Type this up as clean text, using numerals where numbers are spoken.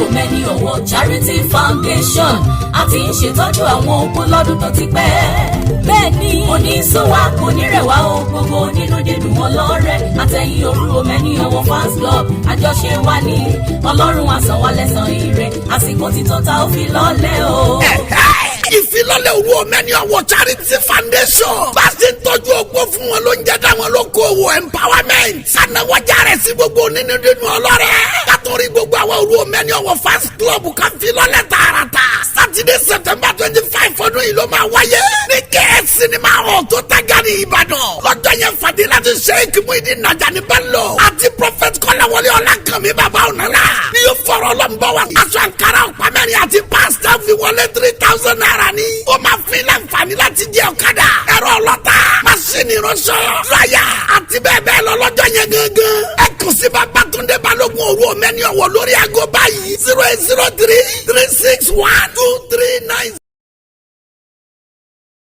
Omeni Ọ̀wọ̀ Charity Foundation àti ń ṣètọ́jú àwọn opó lọ́dún tó ti pẹ́. Bẹ́ẹ̀ni oníṣòwò kò ní rẹwà o, gbogbo nínú dídùn ọlọ́rẹ́ àtẹ̀yìn òru Omeni Ọ̀wọ̀ fans club àjọṣe wa ní Ọlọ́run àsanwó-lẹ́san ire àsìkò tí tó ta ó fi lọ́lẹ̀ o. Ìfilọ́lẹ̀ òru Omeni Ọ̀wọ̀ Charity Foundation bá ṣe ń tọ́jú ògbó fún wọn ló ń jẹ́ dáwọn lóko òwò empowerment sanáwọ́jà rẹ̀ sí gbogbo nínú dídùn ọlọ́rẹ́ látọ̀rí gbogbo àwọn òru Omeni Ọ̀wọ̀ fans club kan filọ́lẹ̀ tààràtà Saturday September 25 ọdún yìí ló máa wáyé ní KS Cinema Hall tó tẹ́gà ní Ìbàdàn lọ́jọ́ yẹn fàdé láti Sheikh Muideen Ajani Bello àti Prophet Kọ́láwọlé Ọlákànmí bàbá ọ̀nàlá ni yóò fọ̀rọ̀ lọ́nbọ̀ wa aṣọ àǹkárá ọ̀pá mẹ́rin àti pásítọ̀ fi wọlé 3,000 naira ni ó máa fi láǹfààní láti jẹ ọ̀kadà ẹ̀rọ ọlọ́ta máṣíìnì ìránṣọ láyà àti bẹ́ẹ̀ bẹ́ẹ̀ lọ lọ́jọ́ yẹn gangan ẹ kàn sí Babátúndé Balógun òru Omeni Ọ̀wọ̀ lórí aago báyìí 0803 361